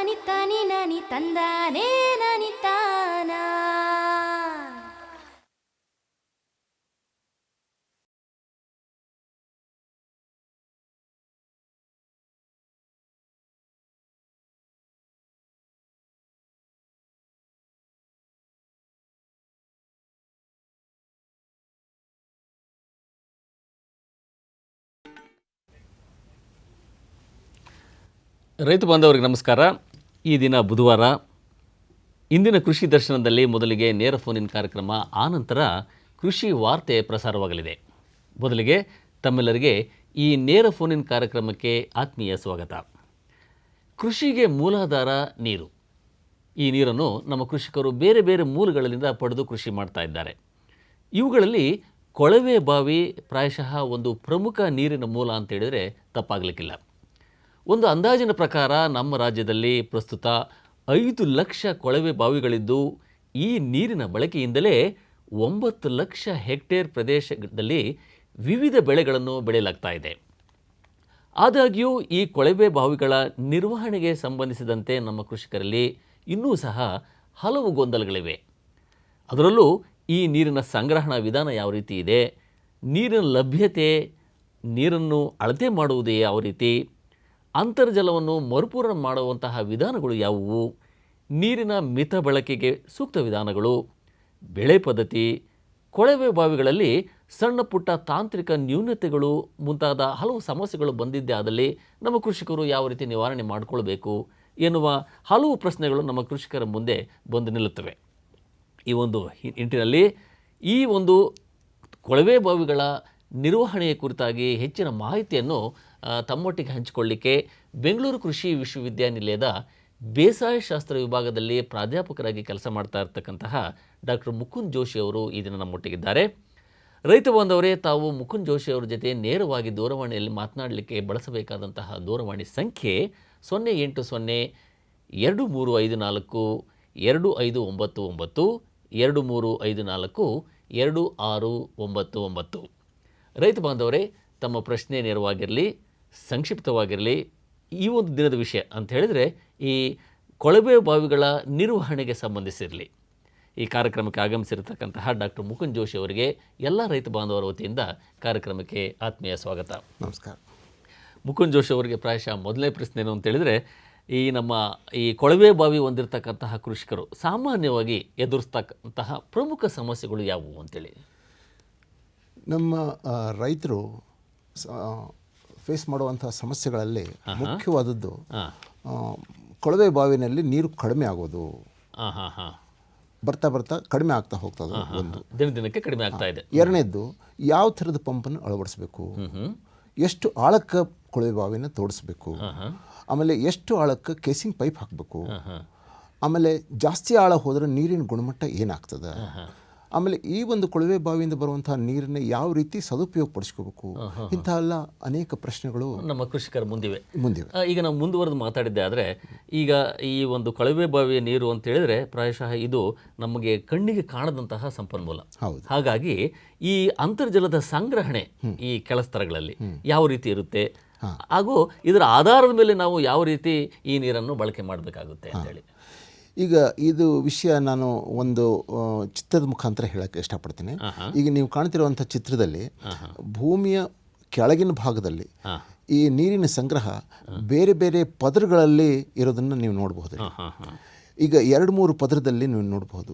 ನನಿ ತನಿ ನನಿ ತಂದಾನೇ ನನಿ ತಾನ. ರೈತ ಬಾಂಧವರಿಗೆ ನಮಸ್ಕಾರ. ಈ ದಿನ ಬುಧವಾರ. ಇಂದಿನ ಕೃಷಿ ದರ್ಶನದಲ್ಲಿ ಮೊದಲಿಗೆ ನೇರ ಫೋನಿನ್ ಕಾರ್ಯಕ್ರಮ, ಆನಂತರ ಕೃಷಿ ವಾರ್ತೆ ಪ್ರಸಾರವಾಗಲಿದೆ. ಮೊದಲಿಗೆ ತಮ್ಮೆಲ್ಲರಿಗೆ ಈ ನೇರ ಫೋನಿನ್ ಕಾರ್ಯಕ್ರಮಕ್ಕೆ ಆತ್ಮೀಯ ಸ್ವಾಗತ. ಕೃಷಿಗೆ ಮೂಲಾಧಾರ ನೀರು. ಈ ನೀರನ್ನು ನಮ್ಮ ಕೃಷಿಕರು ಬೇರೆ ಬೇರೆ ಮೂಲಗಳಿಂದ ಪಡೆದು ಕೃಷಿ ಮಾಡ್ತಾ ಇದ್ದಾರೆ. ಇವುಗಳಲ್ಲಿ ಕೊಳವೆ ಬಾವಿ ಪ್ರಾಯಶಃ ಒಂದು ಪ್ರಮುಖ ನೀರಿನ ಮೂಲ ಅಂತ ಹೇಳಿದರೆ ತಪ್ಪಾಗಲಿಕ್ಕಿಲ್ಲ. ಒಂದು ಅಂದಾಜಿನ ಪ್ರಕಾರ ನಮ್ಮ ರಾಜ್ಯದಲ್ಲಿ ಪ್ರಸ್ತುತ 5 ಲಕ್ಷ ಕೊಳವೆ ಬಾವಿಗಳಿದ್ದು, ಈ ನೀರಿನ ಬಳಕೆಯಿಂದಲೇ 9 ಲಕ್ಷ ಹೆಕ್ಟೇರ್ ಪ್ರದೇಶದಲ್ಲಿ ವಿವಿಧ ಬೆಳೆಗಳನ್ನು ಬೆಳೆಯಲಾಗ್ತಾ ಇದೆ. ಆದಾಗ್ಯೂ ಈ ಕೊಳವೆ ಬಾವಿಗಳ ನಿರ್ವಹಣೆಗೆ ಸಂಬಂಧಿಸಿದಂತೆ ನಮ್ಮ ಕೃಷಿಕರಲ್ಲಿ ಇನ್ನೂ ಸಹ ಹಲವು ಗೊಂದಲಗಳಿವೆ. ಅದರಲ್ಲೂ ಈ ನೀರಿನ ಸಂಗ್ರಹಣಾ ವಿಧಾನ ಯಾವ ರೀತಿ ಇದೆ, ನೀರಿನ ಲಭ್ಯತೆ, ನೀರನ್ನು ಅಳತೆ ಮಾಡುವುದು ಯಾವ ರೀತಿ, ಅಂತರ್ಜಲವನ್ನು ಮರುಪೂರಣ ಮಾಡುವಂತಹ ವಿಧಾನಗಳು ಯಾವುವು, ನೀರಿನ ಮಿತ ಬಳಕೆಗೆ ಸೂಕ್ತ ವಿಧಾನಗಳು, ಬೆಳೆ ಪದ್ಧತಿ, ಕೊಳವೆ ಬಾವಿಗಳಲ್ಲಿ ಸಣ್ಣ ಪುಟ್ಟ ತಾಂತ್ರಿಕ ನ್ಯೂನತೆಗಳು ಮುಂತಾದ ಹಲವು ಸಮಸ್ಯೆಗಳು ಬಂದಿದ್ದೇ ಆದಲ್ಲಿ ನಮ್ಮ ಕೃಷಿಕರು ಯಾವ ರೀತಿ ನಿವಾರಣೆ ಮಾಡಿಕೊಳ್ಬೇಕು ಎನ್ನುವ ಹಲವು ಪ್ರಶ್ನೆಗಳು ನಮ್ಮ ಕೃಷಿಕರ ಮುಂದೆ ಬಂದು ನಿಲ್ಲುತ್ತವೆ. ಈ ಒಂದು ನಿಟ್ಟಿನಲ್ಲಿ ಈ ಒಂದು ಕೊಳವೆ ಬಾವಿಗಳ ನಿರ್ವಹಣೆಯ ಕುರಿತಾಗಿ ಹೆಚ್ಚಿನ ಮಾಹಿತಿಯನ್ನು ತಮ್ಮೊಟ್ಟಿಗೆ ಹಂಚಿಕೊಳ್ಳಿಕ್ಕೆ ಬೆಂಗಳೂರು ಕೃಷಿ ವಿಶ್ವವಿದ್ಯಾನಿಲಯದ ಬೇಸಾಯ ಶಾಸ್ತ್ರ ವಿಭಾಗದಲ್ಲಿ ಪ್ರಾಧ್ಯಾಪಕರಾಗಿ ಕೆಲಸ ಮಾಡ್ತಾ ಇರ್ತಕ್ಕಂತಹ ಡಾಕ್ಟರ್ ಮುಕುಂದ್ ಜೋಶಿ ಅವರು ಈ ದಿನ ನಮ್ಮೊಟ್ಟಿಗಿದ್ದಾರೆ. ರೈತ ಬಾಂಧವರೇ, ತಾವು ಮುಕುಂದ್ ಜೋಶಿ ಅವರ ಜೊತೆ ನೇರವಾಗಿ ದೂರವಾಣಿಯಲ್ಲಿ ಮಾತನಾಡಲಿಕ್ಕೆ ಬಳಸಬೇಕಾದಂತಹ ದೂರವಾಣಿ ಸಂಖ್ಯೆ 080 2354 2599 2354 2699. ರೈತ ಬಾಂಧವರೇ, ತಮ್ಮ ಪ್ರಶ್ನೆ ನೇರವಾಗಿರಲಿ, ಸಂಕ್ಷಿಪ್ತವಾಗಿರಲಿ. ಈ ಒಂದು ದಿನದ ವಿಷಯ ಅಂತ ಹೇಳಿದರೆ ಈ ಕೊಳವೆ ಬಾವಿಗಳ ನಿರ್ವಹಣೆಗೆ ಸಂಬಂಧಿಸಿರಲಿ. ಈ ಕಾರ್ಯಕ್ರಮಕ್ಕೆ ಆಗಮಿಸಿರತಕ್ಕಂತಹ ಡಾಕ್ಟರ್ ಮುಕುಂದ್ ಜೋಶಿ ಅವರಿಗೆ ಎಲ್ಲ ರೈತ ಬಾಂಧವರ ವತಿಯಿಂದ ಕಾರ್ಯಕ್ರಮಕ್ಕೆ ಆತ್ಮೀಯ ಸ್ವಾಗತ. ನಮಸ್ಕಾರ. ಮುಕುಂದ್ ಜೋಶಿ ಅವರಿಗೆ ಪ್ರಾಯಶಃ ಮೊದಲನೇ ಪ್ರಶ್ನೆ ಏನು ಅಂತ ಹೇಳಿದರೆ, ಈ ಕೊಳವೆ ಬಾವಿ ಹೊಂದಿರತಕ್ಕಂತಹ ಕೃಷಿಕರು ಸಾಮಾನ್ಯವಾಗಿ ಎದುರಿಸ್ತಕ್ಕಂತಹ ಪ್ರಮುಖ ಸಮಸ್ಯೆಗಳು ಯಾವುವು ಅಂತೇಳಿ. ನಮ್ಮ ರೈತರು ಫೇಸ್ ಮಾಡುವಂಥ ಸಮಸ್ಯೆಗಳಲ್ಲಿ ಮುಖ್ಯವಾದದ್ದು ಕೊಳವೆ ಬಾವಿನಲ್ಲಿ ನೀರು ಕಡಿಮೆ ಆಗೋದು. ಬರ್ತಾ ಬರ್ತಾ ಕಡಿಮೆ ಆಗ್ತಾ ಹೋಗ್ತದೆ. ಒಂದು ದಿನಕ್ಕೆ ಕಡಿಮೆ ಆಗ್ತಾ ಇದೆ. ಎರಡನೇದ್ದು, ಯಾವ ಥರದ ಪಂಪನ್ನು ಅಳವಡಿಸಬೇಕು, ಎಷ್ಟು ಆಳಕ್ಕೆ ಕೊಳವೆ ಬಾವಿನ ತೋಡಿಸ್ಬೇಕು, ಆಮೇಲೆ ಎಷ್ಟು ಆಳಕ್ಕೆ ಕೇಸಿಂಗ್ ಪೈಪ್ ಹಾಕಬೇಕು, ಆಮೇಲೆ ಜಾಸ್ತಿ ಆಳ ಹೋದರೆ ನೀರಿನ ಗುಣಮಟ್ಟ ಏನಾಗ್ತದೆ, ಆಮೇಲೆ ಈ ಒಂದು ಕೊಳವೆ ಬಾವಿಯಿಂದ ಬರುವಂತಹ ನೀರನ್ನು ಯಾವ ರೀತಿ ಸದುಪಯೋಗ ಪಡಿಸ್ಕೋಬೇಕು, ಇಂಥ ಎಲ್ಲ ಅನೇಕ ಪ್ರಶ್ನೆಗಳು ನಮ್ಮ ಕೃಷಿಕರ ಮುಂದಿವೆ. ಈಗ ನಾವು ಮುಂದುವರೆದು ಮಾತಾಡಿದ್ದೆ ಆದರೆ, ಈಗ ಈ ಒಂದು ಕೊಳವೆ ಬಾವಿಯ ನೀರು ಅಂತ ಹೇಳಿದ್ರೆ ಪ್ರಾಯಶಃ ಇದು ನಮಗೆ ಕಣ್ಣಿಗೆ ಕಾಣದಂತಹ ಸಂಪನ್ಮೂಲ. ಹಾಗಾಗಿ ಈ ಅಂತರ್ಜಲದ ಸಂಗ್ರಹಣೆ ಈ ಕೆಳಸ್ತರಗಳಲ್ಲಿ ಯಾವ ರೀತಿ ಇರುತ್ತೆ, ಹಾಗೂ ಇದರ ಆಧಾರದ ಮೇಲೆ ನಾವು ಯಾವ ರೀತಿ ಈ ನೀರನ್ನು ಬಳಕೆ ಮಾಡಬೇಕಾಗುತ್ತೆ ಅಂತೇಳಿ. ಈಗ ಇದು ವಿಷಯ ನಾನು ಒಂದು ಚಿತ್ರದ ಮುಖಾಂತರ ಹೇಳಕ್ಕೆ ಇಷ್ಟಪಡ್ತೀನಿ. ಈಗ ನೀವು ಕಾಣ್ತಿರುವಂಥ ಚಿತ್ರದಲ್ಲಿ ಭೂಮಿಯ ಕೆಳಗಿನ ಭಾಗದಲ್ಲಿ ಈ ನೀರಿನ ಸಂಗ್ರಹ ಬೇರೆ ಬೇರೆ ಪದರಗಳಲ್ಲಿ ಇರೋದನ್ನು ನೀವು ನೋಡಬಹುದು. ಈಗ 2-3 ಪದರದಲ್ಲಿ ನೀವು ನೋಡಬಹುದು.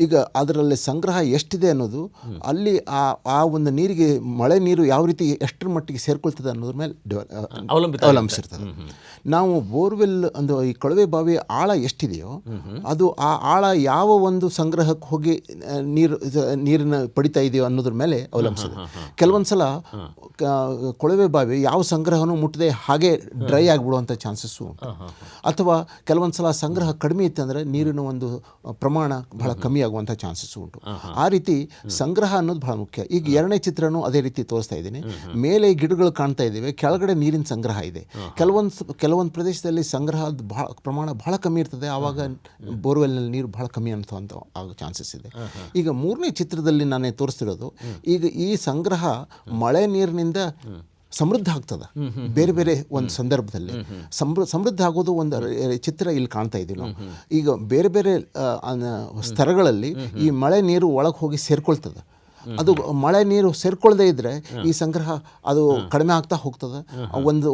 ಈಗ ಅದರಲ್ಲಿ ಸಂಗ್ರಹ ಎಷ್ಟಿದೆ ಅನ್ನೋದು ಅಲ್ಲಿ ಆ ಒಂದು ನೀರಿಗೆ ಮಳೆ ನೀರು ಯಾವ ರೀತಿ ಎಷ್ಟರ ಮಟ್ಟಿಗೆ ಸೇರ್ಕೊಳ್ತದೆ ಅನ್ನೋದ್ರ ಮೇಲೆ ಅವಲಂಬಿಸಿರ್ತದೆ. ನಾವು ಬೋರ್ವೆಲ್ ಅಂದ್ರೆ ಈ ಕೊಳವೆ ಬಾವಿ ಆಳ ಎಷ್ಟಿದೆಯೋ ಅದು ಆ ಆಳ ಯಾವ ಒಂದು ಸಂಗ್ರಹಕ್ಕೆ ಹೋಗಿ ನೀರನ್ನ ಪಡಿತಾ ಇದೆಯೋ ಅನ್ನೋದ್ರ ಮೇಲೆ ಅವಲಂಬಿಸಿದೆ. ಕೆಲವೊಂದ್ಸಲ ಕೊಳವೆ ಬಾವಿ ಯಾವ ಸಂಗ್ರಹನೂ ಮುಟ್ಟದೆ ಹಾಗೆ ಡ್ರೈ ಆಗಿಬಿಡುವಂಥ ಚಾನ್ಸಸ್ಸು ಉಂಟು. ಅಥವಾ ಕೆಲವೊಂದ್ಸಲ ಸಂಗ್ರಹ ಕಡಿಮೆ ಇತ್ತಂದರೆ ನೀರಿನ ಒಂದು ಪ್ರಮಾಣ ಬಹಳ ಕಮ್ಮಿ ಆಗುವಂಥ ಚಾನ್ಸಸ್ ಉಂಟು. ಆ ರೀತಿ ಸಂಗ್ರಹ ಅನ್ನೋದು ಬಹಳ ಮುಖ್ಯ. ಈಗ ಎರಡನೇ ಚಿತ್ರನೂ ಅದೇ ರೀತಿ ತೋರಿಸ್ತಾ ಇದ್ದೀನಿ. ಮೇಲೆ ಗಿಡಗಳು ಕಾಣ್ತಾ ಇದ್ದೇವೆ, ಕೆಳಗಡೆ ನೀರಿನ ಸಂಗ್ರಹ ಇದೆ. ಕೆಲವೊಂದು ಪ್ರದೇಶದಲ್ಲಿ ಸಂಗ್ರಹದ ಪ್ರಮಾಣ ಬಹಳ ಕಮ್ಮಿ ಇರ್ತದೆ, ಆವಾಗ ಬೋರ್ವೆಲ್ನಲ್ಲಿ ನೀರು ಬಹಳ ಕಮ್ಮಿ ಅಂತ ಆಗೋ ಚಾನ್ಸಸ್ ಇದೆ. ಈಗ ಮೂರನೇ ಚಿತ್ರದಲ್ಲಿ ನಾನೇ ತೋರಿಸ್ತಿರೋದು, ಈಗ ಈ ಸಂಗ್ರಹ ಮಳೆ ನೀರಿನಿಂದ ಸಮೃದ್ಧ ಆಗ್ತದೆ ಬೇರೆ ಬೇರೆ ಒಂದು ಸಂದರ್ಭದಲ್ಲಿ. ಸಮೃದ್ಧ ಆಗೋದು ಒಂದು ಚಿತ್ರ ಇಲ್ಲಿ ಕಾಣ್ತಾ ಇದ್ದೀವಿ ನಾವು. ಈಗ ಬೇರೆ ಬೇರೆ ಸ್ತರಗಳಲ್ಲಿ ಈ ಮಳೆ ನೀರು ಒಳಗೆ ಹೋಗಿ ಸೇರ್ಕೊಳ್ತದೆ. ಅದು ಮಳೆ ನೀರು ಸೇರ್ಕೊಳ್ಳದೆ ಇದ್ದರೆ ಈ ಸಂಗ್ರಹ ಅದು ಕಡಿಮೆ ಆಗ್ತಾ ಹೋಗ್ತದೆ.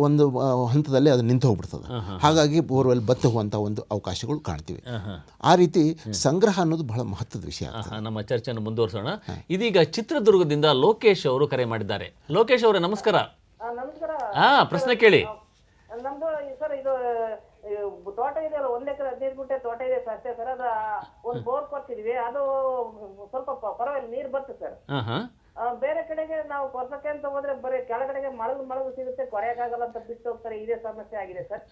ಒಂದು ಹಂತದಲ್ಲಿ ಅದು ನಿಂತು ಹೋಗ್ಬಿಡ್ತದೆ. ಹಾಗಾಗಿ ಬೋರ್ವೆಲ್ ಬತ್ತಿ ಹೋಗುವಂಥ ಒಂದು ಅವಕಾಶಗಳು ಕಾಣ್ತೀವಿ. ಆ ರೀತಿ ಸಂಗ್ರಹ ಅನ್ನೋದು ಬಹಳ ಮಹತ್ವದ ವಿಷಯ. ನಮ್ಮ ಚರ್ಚೆಯನ್ನು ಮುಂದುವರಿಸೋಣ. ಇದೀಗ ಚಿತ್ರದುರ್ಗದಿಂದ ಲೋಕೇಶ್ ಅವರು ಕರೆ ಮಾಡಿದ್ದಾರೆ. ಲೋಕೇಶ್ ಅವರೇ ನಮಸ್ಕಾರ. ಪ್ರಶ್ನೆ ಕೇಳಿ. ನಮ್ದು ಸರ್ ಇದು ತೋಟ ಇದೆ ಅಲ್ಲ, 1 ಎಕರೆ 15 ಗುಂಟೆ ತೋಟ ಇದೆ ಅಷ್ಟೇ ಸರ್. ಅದ ಒಂದು ಬೋರ್ ಕೊಡ್ತಿದ್ವಿ, ಅದು ಸ್ವಲ್ಪ ಪರವಾಗಿಲ್ಲ ನೀರು ಬರ್ತದೆ ಸರ್. ಬೇರೆ ಕಡೆಗೆ ನಾವು ಕೊರ್ಸಕ್ಕೆ ಅಂತ ಹೋದ್ರೆ ಬರೀ ಕೆಳಗಡೆಗೆ ಮಳಗು ಸಿಗುತ್ತೆ, ಕೊರೆಯಕ್ಕಾಗಲ್ಲ ಅಂತ ಬಿಟ್ಟು ಹೋಗ್ತಾರೆ. ಇದೇ ಸಮಸ್ಯೆ ಆಗಿದೆ ಸರ್.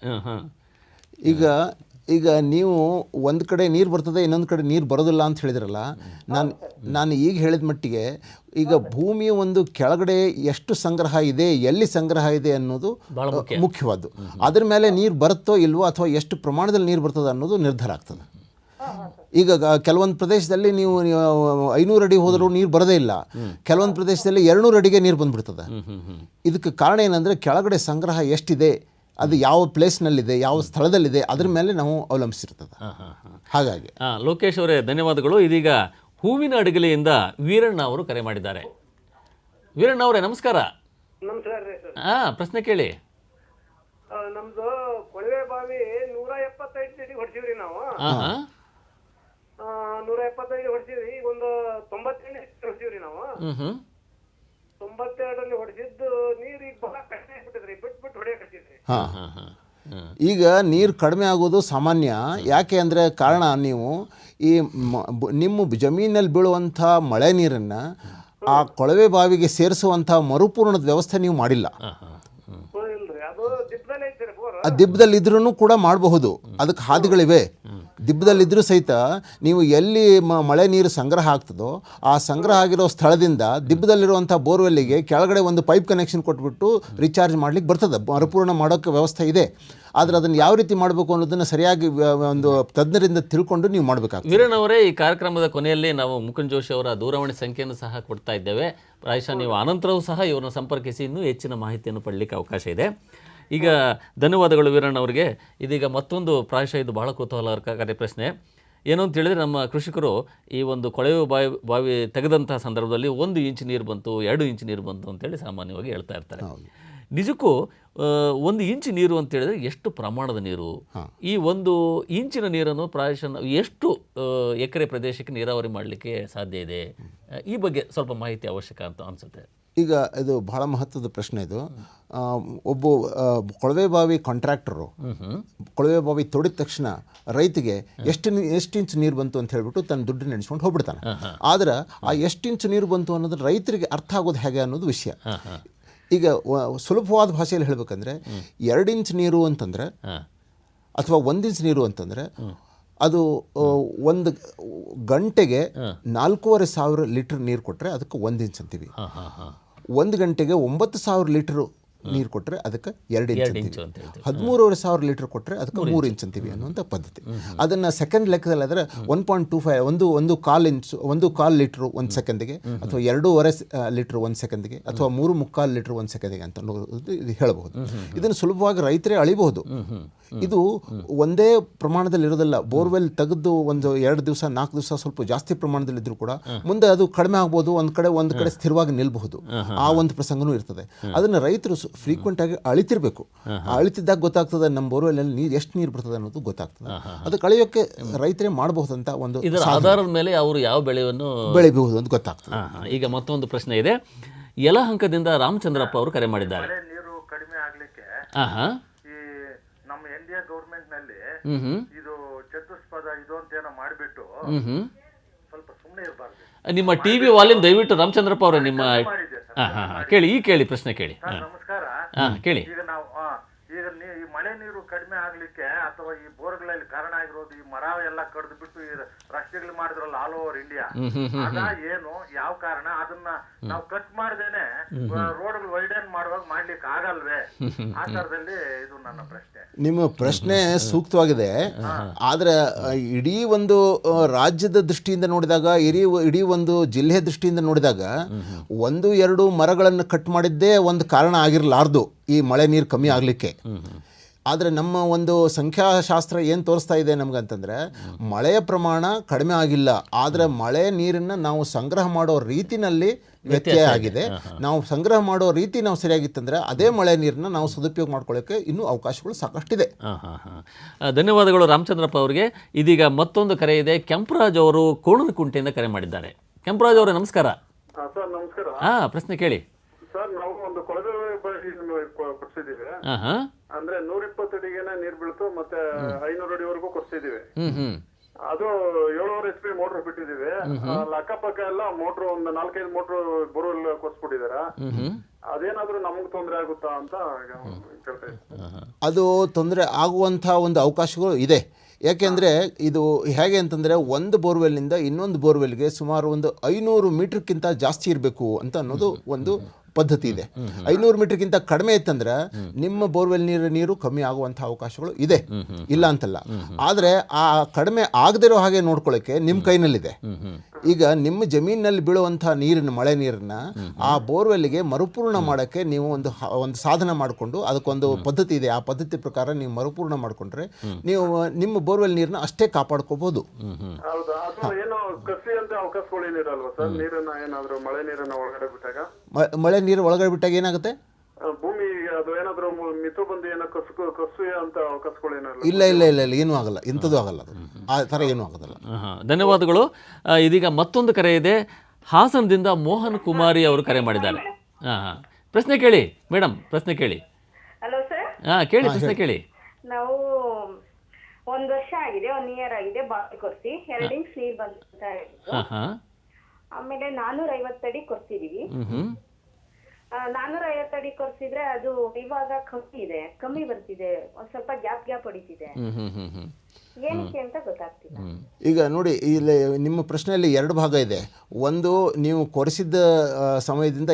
ಈಗ ನೀವು ಒಂದು ಕಡೆ ನೀರು ಬರ್ತದೆ, ಇನ್ನೊಂದು ಕಡೆ ನೀರು ಬರೋದಿಲ್ಲ ಅಂತ ಹೇಳಿದ್ರಲ್ಲ. ನಾನು ಈಗ ಹೇಳಿದ ಮಟ್ಟಿಗೆ ಈಗ ಭೂಮಿಯ ಒಂದು ಕೆಳಗಡೆ ಎಷ್ಟು ಸಂಗ್ರಹ ಇದೆ, ಎಲ್ಲಿ ಸಂಗ್ರಹ ಇದೆ ಅನ್ನೋದು ಮುಖ್ಯವಾದ್ದು. ಅದ್ರ ಮೇಲೆ ನೀರು ಬರುತ್ತೋ ಇಲ್ವೋ ಅಥವಾ ಎಷ್ಟು ಪ್ರಮಾಣದಲ್ಲಿ ನೀರು ಬರ್ತದೆ ಅನ್ನೋದು ನಿರ್ಧಾರ ಆಗ್ತದೆ. ಈಗ ಕೆಲವೊಂದು ಪ್ರದೇಶದಲ್ಲಿ ನೀವು 500 ಅಡಿ ಹೋದರೂ ನೀರು ಬರೋದೇ ಇಲ್ಲ, ಕೆಲವೊಂದು ಪ್ರದೇಶದಲ್ಲಿ 200 ಅಡಿಗೆ ನೀರು ಬಂದ್ಬಿಡ್ತದೆ. ಇದಕ್ಕೆ ಕಾರಣ ಏನಂದರೆ ಕೆಳಗಡೆ ಸಂಗ್ರಹ ಎಷ್ಟಿದೆ, ಅದು ಯಾವ ಪ್ಲೇಸ್ನಲ್ಲಿದೆ, ಯಾವ ಸ್ಥಳದಲ್ಲಿದೆ, ಅದ್ರ ಮೇಲೆ ನಾವು ಅವಲಂಬಿಸಿರ್ತದೆ. ಹಾಗಾಗಿ ಲೋಕೇಶ್ ಅವರೇ ಧನ್ಯವಾದಗಳು. ಇದೀಗ ಹೂವಿನ ಅಡಗಲಿಯಿಂದ ವೀರಣ್ಣ ಅವರು ಕರೆ ಮಾಡಿದ್ದಾರೆ. ವೀರಣ್ಣ ಅವರೇ ನಮಸ್ಕಾರ. ಪ್ರಶ್ನೆ ಕೇಳಿ. ನಮ್ದು ಕೊಳವೆ ಬಾವಿ 175 ಅಡಿ ಹೊಡ್ಸಿವ್ರಿ ನಾವು. 175 ಹೊಡ್ಸಿವ್ರಿ. ಒಂದು 98 ಹೊಡ್ಸಿವ್ರಿ ನಾವು. 92 ಹೊಡೆಸಿದ್ದು ನೀರು ಈಗ ಬಹಳ ಕಡಿಮೆ ಆಗ್ಬಿಟ್ಟಿದ್ರಿ, ಬಿಟ್ಬಿಟ್ಟು ಹೊಡೆಯಕತ್ತಿದ್ರಿ. ಈಗ ನೀರು ಕಡಿಮೆ ಆಗೋದು ಸಾಮಾನ್ಯ. ಯಾಕೆ ಅಂದರೆ ಕಾರಣ, ನೀವು ಈ ನಿಮ್ಮ ಜಮೀನಲ್ಲಿ ಬೀಳುವಂಥ ಮಳೆ ನೀರನ್ನು ಆ ಕೊಳವೆ ಬಾವಿಗೆ ಸೇರಿಸುವಂಥ ಮರುಪೂರ್ಣದ ವ್ಯವಸ್ಥೆ ನೀವು ಮಾಡಿಲ್ಲ. ಆ ದಿಬ್ಬದಲ್ಲಿದ್ರೂ ಕೂಡ ಮಾಡಬಹುದು, ಅದಕ್ಕೆ ಹಾದಿಗಳಿವೆ. ದಿಬ್ಬದಲ್ಲಿದ್ದರೂ ಸಹಿತ ನೀವು ಎಲ್ಲಿ ಮಳೆ ನೀರು ಸಂಗ್ರಹ ಆಗ್ತದೋ ಆ ಸಂಗ್ರಹ ಆಗಿರೋ ಸ್ಥಳದಿಂದ ದಿಬ್ಬದಲ್ಲಿರುವಂಥ ಬೋರ್ವೆಲ್ಲಿಗೆ ಕೆಳಗಡೆ ಒಂದು ಪೈಪ್ ಕನೆಕ್ಷನ್ ಕೊಟ್ಬಿಟ್ಟು ರಿಚಾರ್ಜ್ ಮಾಡ್ಲಿಕ್ಕೆ ಬರ್ತದೆ. ಮರುಪೂರ್ಣ ಮಾಡೋಕ್ಕೆ ವ್ಯವಸ್ಥೆ ಇದೆ. ಆದರೆ ಅದನ್ನು ಯಾವ ರೀತಿ ಮಾಡಬೇಕು ಅನ್ನೋದನ್ನು ಸರಿಯಾಗಿ ಒಂದು ತಜ್ಞರಿಂದ ತಿಳ್ಕೊಂಡು ನೀವು ಮಾಡಬೇಕಾಗ್ತದೆ. ವೀರಣ್ಣ ಅವರೇ, ಈ ಕಾರ್ಯಕ್ರಮದ ಕೊನೆಯಲ್ಲಿ ನಾವು ಮುಕುಂದ್ ಜೋಶಿ ಅವರ ದೂರವಾಣಿ ಸಂಖ್ಯೆಯನ್ನು ಸಹ ಕೊಡ್ತಾ ಇದ್ದೇವೆ. ಪ್ರಾಯಶಃ ನೀವು ಅನಂತರವೂ ಸಹ ಇವ್ರನ್ನ ಸಂಪರ್ಕಿಸಿ ಇನ್ನೂ ಹೆಚ್ಚಿನ ಮಾಹಿತಿಯನ್ನು ಪಡಲಿಕ್ಕೆ ಅವಕಾಶ ಇದೆ. ಈಗ ಧನ್ಯವಾದಗಳು ವೀರಣ್ಣ ಅವರಿಗೆ. ಇದೀಗ ಮತ್ತೊಂದು ಪ್ರಾಯಶಃ ಇದು ಬಹಳ ಕುತೂಹಲಕಾರಿ ಪ್ರಶ್ನೆ. ಏನು ಅಂತ ಹೇಳಿದರೆ, ನಮ್ಮ ಕೃಷಿಕರು ಈ ಒಂದು ಕೊಳವೆ ಬಾವಿ ತೆಗೆದಂಥ ಸಂದರ್ಭದಲ್ಲಿ 1 ಇಂಚ್ ನೀರು ಬಂತು, 2 ಇಂಚ್ ನೀರು ಬಂತು ಅಂತೇಳಿ ಸಾಮಾನ್ಯವಾಗಿ ಹೇಳ್ತಾ ಇರ್ತಾರೆ. ನಿಜಕ್ಕೂ 1 ಇಂಚ್ ನೀರು ಅಂತ ಹೇಳಿದ್ರೆ ಎಷ್ಟು ಪ್ರಮಾಣದ ನೀರು? ಈ 1 ಇಂಚಿನ ನೀರನ್ನು ಪ್ರಾಯಶಃ ಎಷ್ಟು ಎಕರೆ ಪ್ರದೇಶಕ್ಕೆ ನೀರಾವರಿ ಮಾಡಲಿಕ್ಕೆ ಸಾಧ್ಯ ಇದೆ? ಈ ಬಗ್ಗೆ ಸ್ವಲ್ಪ ಮಾಹಿತಿ ಅವಶ್ಯಕ ಅಂತ ಅನಿಸುತ್ತೆ. ಈಗ ಇದು ಬಹಳ ಮಹತ್ವದ ಪ್ರಶ್ನೆ. ಇದು ಒಬ್ಬ ಕೊಳವೆ ಬಾವಿ ಕಾಂಟ್ರಾಕ್ಟರು ಕೊಳವೆ ಬಾವಿ ತೋಡಿದ ತಕ್ಷಣ ರೈತಿಗೆ ಎಷ್ಟು ಇಂಚ್ ನೀರು ಬಂತು ಅಂತ ಹೇಳ್ಬಿಟ್ಟು ತನ್ನ ದುಡ್ಡು ನೆನೆಸ್ಕೊಂಡು ಹೋಗ್ಬಿಡ್ತಾನೆ. ಆದ್ರೆ ಆ ಎಷ್ಟು ಇಂಚು ನೀರು ಬಂತು ಅನ್ನೋದು ರೈತರಿಗೆ ಅರ್ಥ ಆಗೋದು ಹೇಗೆ ಅನ್ನೋದು ವಿಷಯ. ಈಗ ಸುಲಭವಾದ ಭಾಷೆಯಲ್ಲಿ ಹೇಳಬೇಕಂದ್ರೆ 2 ಇಂಚ್ ನೀರು ಅಂತಂದರೆ ಅಥವಾ 1 ಇಂಚ್ ನೀರು ಅಂತಂದರೆ ಅದು 1 ಗಂಟೆಗೆ 4,500 ಲೀಟರ್ ನೀರು ಕೊಟ್ಟರೆ ಅದಕ್ಕೆ 1 ಇಂಚ್ ಅಂತೀವಿ. 1 ಗಂಟೆಗೆ 9,000 ಲೀಟರು ನೀರು ಕೊಟ್ಟರೆ ಅದಕ್ಕೆ 2 ಇಂಚ್ ಅಂತೀವಿ. 13,500 ಲೀಟರ್ ಕೊಟ್ಟರೆ ಅದಕ್ಕೆ 3 ಇಂಚ್ ಅಂತೀವಿ ಅನ್ನುವಂಥ ಪದ್ಧತಿ. ಅದನ್ನು ಸೆಕೆಂಡ್ ಲೆಕ್ಕದಲ್ಲಿ ಆದರೆ 1.25 ಒಂದು ಕಾಲು ಲೀಟ್ರು 1 ಸೆಕೆಂಡಿಗೆ, ಅಥವಾ 2.5 ಲೀಟ್ರ್ 1 ಸೆಕೆಂಡಿಗೆ, ಅಥವಾ 3.25 ಲೀಟ್ರ್ 1 ಸೆಕೆಂಡಿಗೆ ಅಂತ ಇದು ಹೇಳಬಹುದು. ಇದನ್ನು ಸುಲಭವಾಗಿ ರೈತರೇ ಅಳಿಬಹುದು. ಇದು ಒಂದೇ ಪ್ರಮಾಣದಲ್ಲಿ ಇರೋದಿಲ್ಲ. ಬೋರ್ವೆಲ್ ತೆಗೆದು ಒಂದು 2 ದಿವಸ 4 ದಿವಸ ಸ್ವಲ್ಪ ಜಾಸ್ತಿ ಪ್ರಮಾಣದಲ್ಲಿದ್ದರೂ ಕೂಡ ಮುಂದೆ ಅದು ಕಡಿಮೆ ಆಗ್ಬೋದು, ಒಂದು ಕಡೆ ಸ್ಥಿರವಾಗಿ ನಿಲ್ಬಹುದು. ಆ ಒಂದು ಪ್ರಸಂಗನೂ ಇರ್ತದೆ. ಅದನ್ನು ರೈತರು ಫ್ರೀಕ್ವೆಂಟ್ ಆಗಿ ಅಳಿತಿರ್ಬೇಕು. ಅಳಿತಿದ್ದಾಗ ಗೊತ್ತಾಗ್ತದೆ ನಮ್ಮ ಬೋರ್ವೆಲ್ನಲ್ಲಿ ನೀರು ಎಷ್ಟು ನೀರು ಬರ್ತದೆ ಅನ್ನೋದು ಗೊತ್ತಾಗ್ತದೆ. ಅದಕ್ಕೆ ಅಳಿಯೋಕ್ಕೆ ರೈತರೇ ಮಾಡಬಹುದಂತ ಒಂದು ಆಧಾರದ ಮೇಲೆ ಅವರು ಯಾವ ಬೆಳೆಯನ್ನು ಬೆಳಿಬಹುದು ಅಂತ ಗೊತ್ತಾಗ್ತದೆ. ಈಗ ಮತ್ತೊಂದು ಪ್ರಶ್ನೆ ಇದೆ. ಯಲಹಂಕದಿಂದ ರಾಮಚಂದ್ರಪ್ಪ ಅವರು ಕರೆ ಮಾಡಿದ್ದಾರೆ. ನೀರು ಕಡಿಮೆ ಆಗ್ಲಿಕ್ಕೆ ಈ ನಮ್ಮ ಇಂಡಿಯಾ ಗೌರ್ಮೆಂಟ್ ನಲ್ಲಿ ಇದು ಚತುಷ್ಪದ ಇದು ಅಂತ ಏನೋ ಮಾಡಿಬಿಟ್ಟು ಸ್ವಲ್ಪ ಸುಮ್ಮನೆ ಇರಬಾರ್ದು. ನಿಮ್ಮ ಟಿವಿ ವಾಲ್ಯೂಮ್ ದಯವಿಟ್ಟು ರಾಮಚಂದ್ರಪ್ಪ ಅವರೇ ನಿಮ್ಮ ಕೇಳಿ ಪ್ರಶ್ನೆ ಕೇಳಿ. ನಮಸ್ಕಾರ. ಕೇಳಿ. ಈಗ ನಾವು ಈಗ ಈ ಮಳೆ ನೀರು ಕಡಿಮೆ ಆಗ್ಲಿಕ್ಕೆ ಅಥವಾ ಈ ಬೋರ್ಗಳಲ್ಲಿ ಅಲ್ಲಿ ಕಾರಣ ಆಗಿರೋದು ಈ ಮರ ಎಲ್ಲ ಕಡ್ದು ಬಿಟ್ಟು ಈ ರಸ್ತೆಗಳು ಮಾಡಿದ್ರಲ್ಲ ಆಲ್ ಓವರ್ ಇಂಡಿಯಾ, ಅದ ಏನು ಯಾವ ಕಾರಣ? ಅದನ್ನ ನಾವು ಕಟ್ ಮಾಡ್ದೇನೆ ರೋಡ್ಗಳು ವೈಡನ್ ಮಾಡುವಾಗ ಮಾಡ್ಲಿಕ್ಕೆ ಆಗಲ್ವೇ? ಆ ತರದಲ್ಲಿ ಇದು ನನ್ನ ಪ್ರಶ್ನೆ. ನಿಮ್ಮ ಪ್ರಶ್ನೆ ಸೂಕ್ತವಾಗಿದೆ. ಆದರೆ ಇಡೀ ಒಂದು ರಾಜ್ಯದ ದೃಷ್ಟಿಯಿಂದ ನೋಡಿದಾಗ, ಇಡೀ ಒಂದು ಜಿಲ್ಲೆ ದೃಷ್ಟಿಯಿಂದ ನೋಡಿದಾಗ 1-2 ಮರಗಳನ್ನು ಕಟ್ ಮಾಡಿದ್ದೇ ಒಂದು ಕಾರಣ ಆಗಿರಲಾರ್ದು ಈ ಮಳೆ ನೀರು ಕಮ್ಮಿ ಆಗಲಿಕ್ಕೆ. ಆದರೆ ನಮ್ಮ ಒಂದು ಸಂಖ್ಯಾಶಾಸ್ತ್ರ ಏನು ತೋರಿಸ್ತಾ ಇದೆ ನಮಗಂತಂದರೆ, ಮಳೆಯ ಪ್ರಮಾಣ ಕಡಿಮೆ ಆಗಿಲ್ಲ, ಆದರೆ ಮಳೆ ನೀರನ್ನು ನಾವು ಸಂಗ್ರಹ ಮಾಡೋ ರೀತಿನಲ್ಲಿ ವ್ಯತ್ಯಯ ಆಗಿದೆ. ನಾವು ಸಂಗ್ರಹ ಮಾಡೋ ರೀತಿ ನಾವು ಸರಿಯಾಗಿತ್ತಂದರೆ ಅದೇ ಮಳೆ ನೀರನ್ನು ನಾವು ಸದುಪಯೋಗ ಮಾಡ್ಕೊಳ್ಳೋಕ್ಕೆ ಇನ್ನೂ ಅವಕಾಶಗಳು ಸಾಕಷ್ಟಿದೆ. ಧನ್ಯವಾದಗಳು ರಾಮಚಂದ್ರಪ್ಪ ಅವರಿಗೆ. ಇದೀಗ ಮತ್ತೊಂದು ಕರೆ ಇದೆ. ಕೆಂಪರಾಜ್ ಅವರು ಕೋಣನಕುಂಟೆಯಿಂದ ಕರೆ ಮಾಡಿದ್ದಾರೆ. ಕೆಂಪರಾಜ್ ಅವರೇ ನಮಸ್ಕಾರ. ಸರ್ ನಮಸ್ಕಾರ. ಪ್ರಶ್ನೆ ಕೇಳಿ ಸರ್, ನಾವು ಒಂದು ಕೊಳವೆ ಕೊಡ್ಸಿದೀವಿ, ಅಂದ್ರೆ 120 ಅಡಿಗೆನೆ ನೀರ್ ಬೀಳ್ತು, ಮತ್ತೆ 500 ಅಡಿವರೆಗೂ ಕೊಡ್ಸಿದೀವಿ. ಅದು 7.5 HP ಮೋಟರ್ ಬಿಟ್ಟಿದೀವಿ. ಅಲ್ಲಿ ಅಕ್ಕಪಕ್ಕ ಎಲ್ಲ ಮೋಟ್ರು ಒಂದು 4-5 ಮೋಟ್ರು ಬೋರ್ವೆಲ್ ಕೊಡ್ಸ್ಬಿಟ್ಟಿದಾರ. ಅದೇನಾದ್ರೂ ನಮಗ್ ತೊಂದರೆ ಆಗುತ್ತಾ ಅಂತ ಕೇಳ್ತಾ ಇದ್ದೀನಿ. ಅದು ತೊಂದರೆ ಆಗುವಂಥ ಒಂದು ಅವಕಾಶಗಳು ಇದೆ. ಯಾಕೆಂದರೆ ಇದು ಹೇಗೆ ಅಂತಂದರೆ, ಒಂದು ಬೋರ್ವೆಲ್ನಿಂದ ಇನ್ನೊಂದು ಬೋರ್ವೆಲ್ಗೆ ಸುಮಾರು ಒಂದು 500 ಮೀಟ್ರ್ಗಿಂತ ಜಾಸ್ತಿ ಇರಬೇಕು ಅಂತ ಅನ್ನೋದು ಒಂದು ಪದ್ಧತಿ ಇದೆ. 500 ಮೀಟ್ರ್ಗಿಂತ ಕಡಿಮೆ ಇತ್ತಂದ್ರೆ ನಿಮ್ಮ ಬೋರ್ವೆಲ್ ನೀರು ಕಮ್ಮಿ ಆಗುವಂಥ ಅವಕಾಶಗಳು ಇದೆ, ಇಲ್ಲ ಅಂತಲ್ಲ. ಆದರೆ ಆ ಕಡಿಮೆ ಆಗದಿರೋ ಹಾಗೆ ನೋಡ್ಕೊಳ್ಳೋಕ್ಕೆ ನಿಮ್ಮ ಕೈನಲ್ಲಿದೆ. ಈಗ ನಿಮ್ಮ ಜಮೀನಿನಲ್ಲಿ ಬೀಳುವಂಥ ಮಳೆ ನೀರನ್ನು ಆ ಬೋರ್ವೆಲ್ಗೆ ಮರುಪೂರ್ಣ ಮಾಡೋಕ್ಕೆ ನೀವು ಒಂದು ಸಾಧನ ಮಾಡಿಕೊಂಡು, ಅದಕ್ಕೊಂದು ಪದ್ಧತಿ ಇದೆ. ಆ ಪದ್ಧತಿ ಪ್ರಕಾರ ನೀವು ಮರುಪೂರ್ಣ ಮಾಡಿಕೊಂಡ್ರೆ ನೀವು ನಿಮ್ಮ ಬೋರ್ವೆಲ್ ನೀರನ್ನ ಅಷ್ಟೇ ಕಾಪಾಡ್ಕೋಬಹುದು. ಮಳೆ ನೀರು ಒಳಗಡೆ ಬಿಟ್ಟಾಗ ಏನಾಗುತ್ತೆ? ಭೂಮಿ ಅದು ಏನಾದ್ರು ಮಿತು ಬಂದು ಏನೋ ಕಸು ಅಂತ ಅವಕಾಶಗಳು ಇಲ್ಲ ಇಲ್ಲ ಇಲ್ಲ ಇಲ್ಲ, ಏನೂ ಆಗಲ್ಲ, ಎಂಥದ್ದು ಆಗಲ್ಲ, ಅದು ಆ ಥರ ಏನೂ ಆಗೋದಿಲ್ಲ. ಧನ್ಯವಾದಗಳು. ಇದೀಗ ಮತ್ತೊಂದು ಕರೆ ಇದೆ. ಹಾಸನದಿಂದ ಮೋಹನ್ ಕುಮಾರಿ ಅವರು ಕರೆ ಮಾಡಿದ್ದಾರೆ. ಪ್ರಶ್ನೆ ಕೇಳಿ ಮೇಡಮ್, ಪ್ರಶ್ನೆ ಕೇಳಿ. Hello sir. ಕೇಳಿ, ಪ್ರಶ್ನೆ ಕೇಳಿ. ನಾವು 1 ವರ್ಷ ಆಗಿದೆ, 1 ಇಯರ್ ಆಗಿದೆ ಬಾವಿ ಕೊರ್ಸಿ 2 ಇಂಚ್ ನೀರ್ ಬಂತ. ಆಮೇಲೆ 450 ಅಡಿ ಕೊರ್ಸಿದೀವಿ. 450 ಅಡಿ ಕೊರ್ಸಿದ್ರೆ ಅದು ಇವಾಗ ಕಮ್ಮಿ ಬರ್ತಿದೆ, ಒಂದ್ ಸ್ವಲ್ಪ ಗ್ಯಾಪ್ ಹೊಡಿತಿದೆ. ಏನಕ್ಕೆ ಅಂತ ಗೊತ್ತಾಗ್ತಿಲ್ಲ. ಈಗ ನೋಡಿ, ಇಲ್ಲಿ ನಿಮ್ಮ ಪ್ರಶ್ನೆಯಲ್ಲಿ 2 ಭಾಗ ಇದೆ. ಒಂದು, ನೀವು ಕೊರೆಸಿದ್ದ ಸಮಯದಿಂದ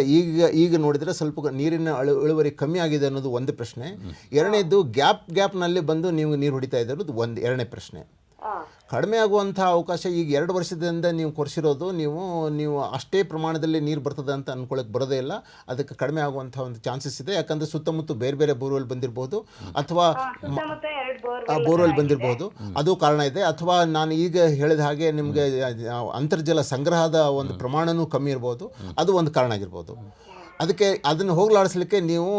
ಈಗ ನೋಡಿದರೆ ಸ್ವಲ್ಪ ನೀರಿನ ಇಳುವರಿ ಕಮ್ಮಿ ಆಗಿದೆ ಅನ್ನೋದು ಒಂದು ಪ್ರಶ್ನೆ. ಎರಡನೇದು, ಗ್ಯಾಪ್ನಲ್ಲಿ ಬಂದು ನೀವು ನೀರು ಹೊಡಿತಾ ಇರೋದು ಎರಡನೇ ಪ್ರಶ್ನೆ. ಕಡಿಮೆ ಆಗುವಂಥ ಅವಕಾಶ ಈಗ 2 ವರ್ಷದಿಂದ ನೀವು ಕೊರೆಸಿರೋದು, ನೀವು ಅಷ್ಟೇ ಪ್ರಮಾಣದಲ್ಲಿ ನೀರು ಬರ್ತದೆ ಅಂತ ಅಂದ್ಕೊಳ್ಳೋಕೆ ಬರೋದೇ ಇಲ್ಲ. ಅದಕ್ಕೆ ಕಡಿಮೆ ಆಗುವಂಥ ಒಂದು ಚಾನ್ಸಸ್ ಇದೆ. ಯಾಕಂದರೆ ಸುತ್ತಮುತ್ತ ಬೇರೆ ಬೋರ್ವೆಲ್ ಬಂದಿರಬಹುದು, ಅಥವಾ ಬೋರ್ವೆಲ್ ಬಂದಿರಬಹುದು, ಅದು ಕಾರಣ ಇದೆ. ಅಥವಾ ನಾನು ಈಗ ಹೇಳಿದ ಹಾಗೆ ನಿಮಗೆ ಅಂತರ್ಜಲ ಸಂಗ್ರಹದ ಒಂದು ಪ್ರಮಾಣವೂ ಕಮ್ಮಿ ಇರ್ಬೋದು, ಅದು ಒಂದು ಕಾರಣ ಆಗಿರ್ಬೋದು. ಅದಕ್ಕೆ ಅದನ್ನು ಹೋಗಲಾಡಿಸ್ಲಿಕ್ಕೆ ನೀವು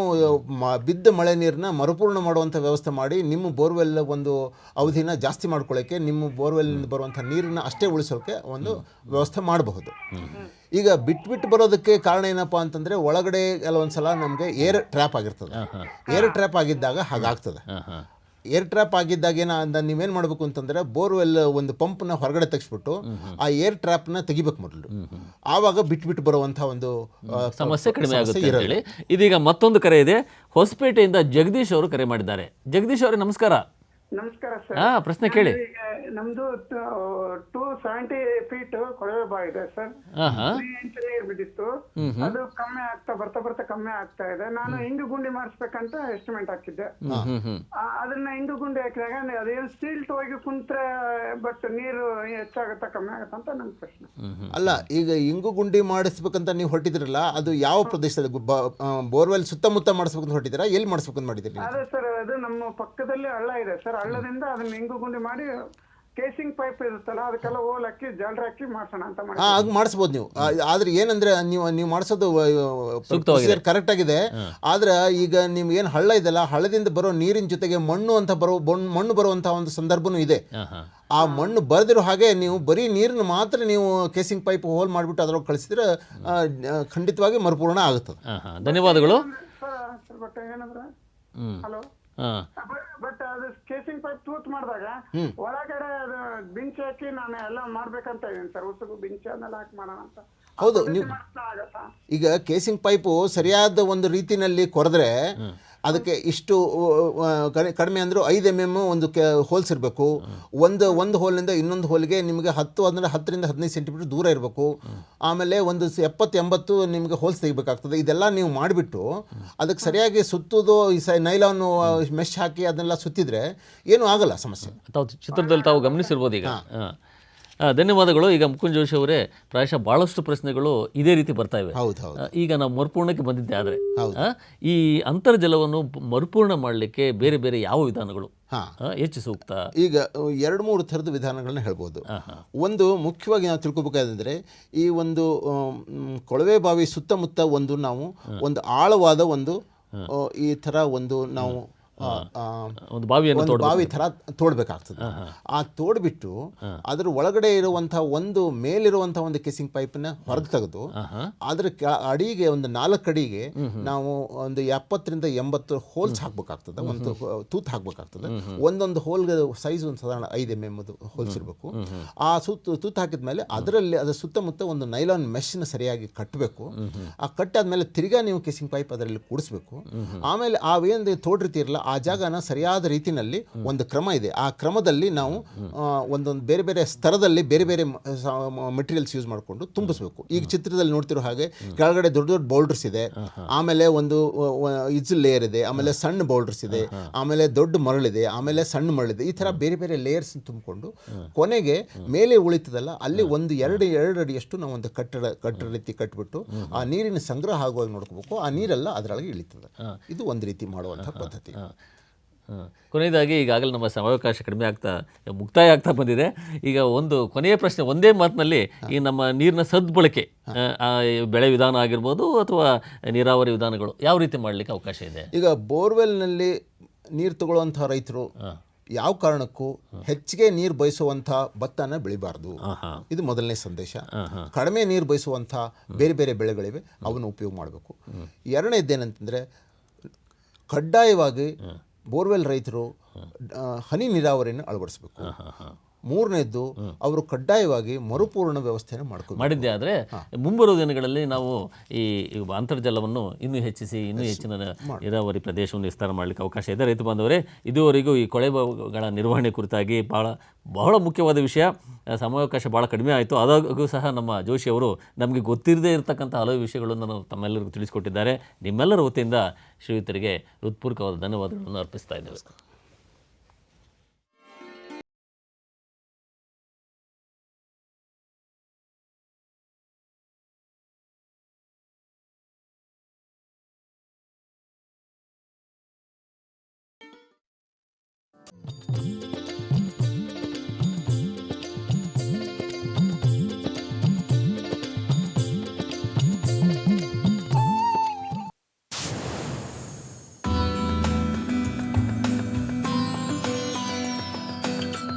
ಬಿದ್ದ ಮಳೆ ನೀರನ್ನ ಮರುಪೂರ್ಣ ಮಾಡುವಂಥ ವ್ಯವಸ್ಥೆ ಮಾಡಿ, ನಿಮ್ಮ ಬೋರ್ವೆಲ್ ಒಂದು ಅವಧಿನ ಜಾಸ್ತಿ ಮಾಡ್ಕೊಳ್ಳೋಕ್ಕೆ, ನಿಮ್ಮ ಬೋರ್ವೆಲ್ನಿಂದ ಬರುವಂಥ ನೀರನ್ನು ಅಷ್ಟೇ ಉಳಿಸೋಕ್ಕೆ ಒಂದು ವ್ಯವಸ್ಥೆ ಮಾಡಬಹುದು. ಈಗ ಬಿಟ್ಟು ಬರೋದಕ್ಕೆ ಕಾರಣ ಏನಪ್ಪ ಅಂತಂದರೆ, ಒಳಗಡೆ ಕೆಲವೊಂದು ಸಲ ನಮಗೆ ಏರ್ ಟ್ರ್ಯಾಪ್ ಆಗಿರ್ತದೆ. ಏರ್ ಟ್ರ್ಯಾಪ್ ಆಗಿದ್ದಾಗ ಹಾಗಾಗ್ತದೆ. ಏರ್ ಟ್ರ್ಯಾಪ್ ಆಗಿದ್ದಾಗ ನೀವೇನು ಮಾಡಬೇಕು ಅಂತಂದರೆ, ಬೋರ್ವೆಲ್ ಒಂದು ಪಂಪ್ನ ಹೊರಗಡೆ ತೆಗೆಸ್ಬಿಟ್ಟು ಆ ಏರ್ ಟ್ರ್ಯಾಪ್ನ ತೆಗಿಬೇಕು ಮೊದಲು. ಆವಾಗ ಬಿಟ್ಟು ಬರುವಂಥ ಒಂದು ಸಮಸ್ಯೆ ಕಡಿಮೆ ಆಗುತ್ತೆ ಅಂತ ಹೇಳಿ. ಇದೀಗ ಮತ್ತೊಂದು ಕರೆ ಇದೆ. ಹೊಸಪೇಟೆಯಿಂದ ಜಗದೀಶ್ ಅವರು ಕರೆ ಮಾಡಿದ್ದಾರೆ. ಜಗದೀಶ್ ಅವರೇ ನಮಸ್ಕಾರ. ನಮಸ್ಕಾರ ಸರ್. ಪ್ರಶ್ನೆ ಕೇಳಿ. ನಮ್ದು 270 ಫೀಟ್ ಕೊಳವೆ ಬಾವಿ ಇದೆ ಸರ್. 3 ಇಂಚ್ ನೀರು ಬಿದ್ದಿತ್ತು. ಅದು ಕಮ್ಮಿ ಬರ್ತಾ ಕಮ್ಮಿ ಆಗ್ತಾ ಇದೆ. ನಾನು ಇಂಗು ಗುಂಡಿ ಮಾಡಿಸ್ಬೇಕಂತ ಎಸ್ಟಿಮೇಟ್ ಹಾಕಿದ್ದೆ. ಅದನ್ನ ಇಂಗು ಗುಂಡಿ ಹಾಕಿದಾಗ ಅದೇನು ಸೀಲ್ಟ್ ಹೋಗಿ ಕುಂತ್ರೆ ಬಟ್ ನೀರು ಹೆಚ್ಚಾಗತ್ತಾ ಕಮ್ಮಿ ಆಗತ್ತಾ ಅಂತ ನನ್ನ ಪ್ರಶ್ನೆ. ಅಲ್ಲ, ಈಗ ಇಂಗು ಗುಂಡಿ ಮಾಡಿಸ್ಬೇಕಂತ ನೀವು ಹೊರಟಿದ್ರಲ್ಲ, ಅದು ಯಾವ ಪ್ರದೇಶದಲ್ಲಿ? ಬೋರ್ವೆಲ್ ಸುತ್ತಮುತ್ತ ಮಾಡಿಸ್ಬೇಕಂತ ಹೊರಟಿದ್ದೀರಾ? ಎಲ್ಲಿ ಮಾಡಿಸ್ಬೇಕಂತ ಮಾಡಿದ್ದೀರಿ? ಅದೇ ಸರ್, ಅದು ನಮ್ಮ ಪಕ್ಕದಲ್ಲಿ ಹಳ್ಳ ಇದೆ ಸರ್. ಹಳ್ಳದಿಂದ ಅದನ್ನ ಇಂಗು ಗುಂಡಿ ಮಾಡಿ ಕೇಸಿಂಗ್ ಪೈಪ್ ಇರುತ್ತಲ್ಲ, ಅದಕ್ಕೆಲ್ಲ ಹೋಲ್ ಹಾಕಿ ಜಲ್ರ ಹಾಕಿ ಮಾಡ್ಸೋಣ ಅಂತ ಮಾಡಿ. ಹಾಗೆ ಮಾಡಿಸ್ಬೋದು ನೀವು. ಆದ್ರೆ ಏನಂದ್ರೆ ನೀವು ಮಾಡಿಸೋದು ಕರೆಕ್ಟ್ ಆಗಿದೆ. ಆದ್ರೆ ಈಗ ನಿಮ್ಗೆ ಏನು ಹಳ್ಳ ಇದೆಲ್ಲ, ಹಳ್ಳದಿಂದ ಬರೋ ನೀರಿನ ಜೊತೆಗೆ ಮಣ್ಣು ಬರುವಂತ ಒಂದು ಸಂದರ್ಭನೂ ಇದೆ. ಆ ಮಣ್ಣು ಬರದಿರೋ ಹಾಗೆ ನೀವು ಬರೀ ನೀರನ್ನು ಮಾತ್ರ ನೀವು ಕೇಸಿಂಗ್ ಪೈಪ್ ಹೋಲ್ ಮಾಡಿಬಿಟ್ಟು ಅದ್ರೊಳಗೆ ಕಳಿಸಿದ್ರೆ ಖಂಡಿತವಾಗಿ ಮರುಪೂರ್ಣ ಆಗುತ್ತದೆ. ಧನ್ಯವಾದಗಳು. ಹಲೋ. ಬಟ್ ಅದು ಕೇಸಿಂಗ್ ಪೈಪ್ ತೂತ್ ಮಾಡಿದಾಗ ಒಳಗಡೆ ಅದು ಬಿಂಚ್ ಹಾಕಿ ನಾನು ಎಲ್ಲ ಮಾಡ್ಬೇಕಂತ ಇದೀನಿ ಸರ್. ಉಸುಗು ಬಿಂಚ್ ಅದನ್ನೆಲ್ಲ ಹಾಕಿ ಮಾಡೋಣ ಅಂತ. ಹೌದು, ನೀವು ಈಗ ಕೇಸಿಂಗ್ ಪೈಪು ಸರಿಯಾದ ಒಂದು ರೀತಿನಲ್ಲಿ ಕೊರೆದ್ರೆ ಅದಕ್ಕೆ ಇಷ್ಟು ಕಡಿಮೆ ಅಂದರೂ 5 mm ಒಂದು ಹೋಲ್ಸ್ ಇರಬೇಕು. ಒಂದು ಹೋಲಿಂದ ಇನ್ನೊಂದು ಹೋಲಿಗೆ ನಿಮಗೆ 10ರಿಂದ 15 ಸೆಂಟಿಮೀಟರ್ ದೂರ ಇರಬೇಕು. ಆಮೇಲೆ ಒಂದು 70-80 ನಿಮಗೆ ಹೋಲ್ಸ್ ತೆಗಿಬೇಕಾಗ್ತದೆ. ಇದೆಲ್ಲ ನೀವು ಮಾಡಿಬಿಟ್ಟು ಅದಕ್ಕೆ ಸರಿಯಾಗಿ ಸುತ್ತೋದು ನೈಲಾನ್ ಮೆಶ್ ಹಾಕಿ ಅದನ್ನೆಲ್ಲ ಸುತ್ತಿದ್ರೆ ಏನೂ ಆಗಲ್ಲ ಸಮಸ್ಯೆ. ತಾವು ಚಿತ್ರದಲ್ಲಿ ತಾವು ಗಮನಿಸಿರ್ಬೋದು ಈಗ. ಧನ್ಯವಾದಗಳು. ಈಗ ಮುಕುಂದ್ ಜೋಶಿ ಅವರೇ, ಪ್ರಾಯಶಃ ಭಾಳಷ್ಟು ಪ್ರಶ್ನೆಗಳು ಇದೇ ರೀತಿ ಬರ್ತಾ ಇವೆ. ಈಗ ನಾವು ಮರುಪೂರ್ಣಕ್ಕೆ ಬಂದಿದ್ದೆ. ಆದರೆ ಈ ಅಂತರ್ಜಲವನ್ನು ಮರುಪೂರ್ಣ ಮಾಡಲಿಕ್ಕೆ ಬೇರೆ ಬೇರೆ ಯಾವ ವಿಧಾನಗಳು ಹೆಚ್ಚು ಸೂಕ್ತ? ಈಗ 2-3 ಥರದ ವಿಧಾನಗಳನ್ನ ಹೇಳ್ಬೋದು. ಒಂದು ಮುಖ್ಯವಾಗಿ ನಾವು ತಿಳ್ಕೊಬೇಕಾದ್ರೆ, ಈ ಒಂದು ಕೊಳವೆ ಬಾವಿ ಸುತ್ತಮುತ್ತ ಒಂದು ಆಳವಾದ ಈ ಥರ ನಾವು ಒಂದು ಬಾವಿ ಥರ ತೋಡ್ಬೇಕಾಗ್ತದೆ. ಆ ತೋಡ್ಬಿಟ್ಟು ಅದ್ರ ಒಳಗಡೆ ಇರುವಂಥ ಮೇಲಿರುವಂಥ ಒಂದು ಕೇಸಿಂಗ್ ಪೈಪನ್ನ ಹೊರಗೆ ತೆಗೆದು ಅದ್ರ ಅಡಿಗೆ ಒಂದು 4 ಅಡಿಗೆ ನಾವು ಒಂದು 70ರಿಂದ 80 ಹೋಲ್ಸ್ ಹಾಕ್ಬೇಕಾಗ್ತದೆ. ಒಂದು ತೂತ್ ಹಾಕ್ಬೇಕಾಗ್ತದೆ. ಒಂದೊಂದು ಹೋಲ್ಗೆ ಸೈಜ್ ಒಂದು ಸಾಧಾರಣ 5 mm ಹೋಲ್ಸ್ ಇರಬೇಕು. ಆ ತೂತ್ ಹಾಕಿದ್ಮೇಲೆ ಅದರ ಸುತ್ತಮುತ್ತ ಒಂದು ನೈಲಾನ್ ಮೆಶ್ನ ಸರಿಯಾಗಿ ಕಟ್ಟಬೇಕು. ಆ ಕಟ್ಟಾದ್ಮೇಲೆ ತಿರ್ಗಾ ನೀವು ಕೇಸಿಂಗ್ ಪೈಪ್ ಅದರಲ್ಲಿ ಕೂಡಿಸ್ಬೇಕು. ಆಮೇಲೆ ಅವೇನು ತೋಡಿರ್ತೀರಲ್ಲ ಆ ಜಾಗನ ಸರಿಯಾದ ರೀತಿಯಲ್ಲಿ ಒಂದು ಕ್ರಮ ಇದೆ. ಆ ಕ್ರಮದಲ್ಲಿ ನಾವು ಒಂದೊಂದು ಬೇರೆ ಬೇರೆ ಸ್ತರದಲ್ಲಿ ಬೇರೆ ಬೇರೆ ಮೆಟೀರಿಯಲ್ಸ್ ಯೂಸ್ ಮಾಡಿಕೊಂಡು ತುಂಬಿಸ್ಬೇಕು. ಈಗ ಚಿತ್ರದಲ್ಲಿ ನೋಡ್ತಿರೋ ಹಾಗೆ ಕೆಳಗಡೆ ದೊಡ್ಡ ದೊಡ್ಡ ಬೌಲ್ಡರ್ಸ್ ಇದೆ, ಆಮೇಲೆ ಒಂದು ಇಜ್ಜಲ್ ಲೇಯರ್ ಇದೆ, ಆಮೇಲೆ ಸಣ್ಣ ಬೌಲ್ಡರ್ಸ್ ಇದೆ, ಆಮೇಲೆ ದೊಡ್ಡ ಮರಳಿದೆ, ಆಮೇಲೆ ಸಣ್ಣ ಮರಳಿದೆ. ಈ ಥರ ಬೇರೆ ಬೇರೆ ಲೇಯರ್ಸ್ ತುಂಬಿಕೊಂಡು ಕೊನೆಗೆ ಮೇಲೆ ಉಳಿತದಲ್ಲ ಅಲ್ಲಿ ಒಂದು 2 ಅಡಿಯಷ್ಟು ನಾವು ಒಂದು ಕಟ್ಟಡ ರೀತಿ ಕಟ್ಟಿಬಿಟ್ಟು ಆ ನೀರಿನ ಸಂಗ್ರಹ ಆಗುವಾಗ ನೋಡ್ಕೋಬೇಕು. ಆ ನೀರೆಲ್ಲ ಅದರೊಳಗೆ ಇಳಿತದೆ. ಇದು ಒಂದು ರೀತಿ ಮಾಡುವಂಥ ಪದ್ಧತಿ. ಕೊನೆಯದಾಗಿ ಈಗಾಗಲೇ ನಮ್ಮ ಸಮಯಾವಕಾಶ ಕಡಿಮೆ ಮುಕ್ತಾಯ ಆಗ್ತಾ ಬಂದಿದೆ. ಈಗ ಒಂದು ಕೊನೆಯ ಪ್ರಶ್ನೆ, ಒಂದೇ ಮಾತಿನಲ್ಲಿ ಈ ನಮ್ಮ ನೀರಿನ ಸದ್ಬಳಕೆ, ಬೆಳೆ ವಿಧಾನ ಆಗಿರ್ಬೋದು ಅಥವಾ ನೀರಾವರಿ ವಿಧಾನಗಳು ಯಾವ ರೀತಿ ಮಾಡಲಿಕ್ಕೆ ಅವಕಾಶ ಇದೆ? ಈಗ ಬೋರ್ವೆಲ್ನಲ್ಲಿ ನೀರು ತಗೊಳ್ಳುವಂಥ ರೈತರು ಯಾವ ಕಾರಣಕ್ಕೂ ಹೆಚ್ಚಿಗೆ ನೀರು ಬಯಸುವಂಥ ಭತ್ತನ ಬೆಳಿಬಾರ್ದು. ಇದು ಮೊದಲನೇ ಸಂದೇಶ. ಕಡಿಮೆ ನೀರು ಬಯಸುವಂಥ ಬೇರೆ ಬೇರೆ ಬೆಳೆಗಳಿವೆ, ಅವನ್ನು ಉಪಯೋಗ ಮಾಡಬೇಕು. ಎರಡನೇದ್ದೇನಂತಂದರೆ, ಕಡ್ಡಾಯವಾಗಿ ಬೋರ್ವೆಲ್ ರೈತರು ಹನಿ ನೀರಾವರಿಯನ್ನು ಅಳವಡಿಸಬೇಕು. ಮೂರನೇದ್ದು, ಅವರು ಕಡ್ಡಾಯವಾಗಿ ಮರುಪೂರ್ಣ ವ್ಯವಸ್ಥೆಯನ್ನು ಮಾಡಿದ್ದೆ. ಆದರೆ ಮುಂಬರುವ ದಿನಗಳಲ್ಲಿ ನಾವು ಈ ಅಂತರ್ಜಲವನ್ನು ಇನ್ನೂ ಹೆಚ್ಚಿಸಿ ಇನ್ನೂ ಹೆಚ್ಚಿನ ನೀರಾವರಿ ಪ್ರದೇಶವನ್ನು ವಿಸ್ತಾರ ಮಾಡಲಿಕ್ಕೆ ಅವಕಾಶ ಇದೆ. ರೈತ ಬಾಂಧವರೇ, ಇದುವರೆಗೂ ಈ ಕೊಳವೆಗಳ ನಿರ್ವಹಣೆ ಕುರಿತಾಗಿ ಬಹಳ ಮುಖ್ಯವಾದ ವಿಷಯ, ಸಮಯಾವಕಾಶ ಭಾಳ ಕಡಿಮೆ ಆಯಿತು. ಆದಾಗೂ ಸಹ ನಮ್ಮ ಜೋಶಿ ಅವರು ನಮಗೆ ಗೊತ್ತಿರದೇ ಇರತಕ್ಕಂಥ ಹಲವು ವಿಷಯಗಳನ್ನು ನಾವು ತಮ್ಮೆಲ್ಲರಿಗೂ ತಿಳಿಸಿಕೊಟ್ಟಿದ್ದಾರೆ. ನಿಮ್ಮೆಲ್ಲರ ವತಿಯಿಂದ ಶ್ರೀಯುತರಿಗೆ ಹೃತ್ಪೂರ್ವಕವಾದ ಧನ್ಯವಾದಗಳನ್ನು ಅರ್ಪಿಸ್ತಾ ಇದ್ದೇವೆ.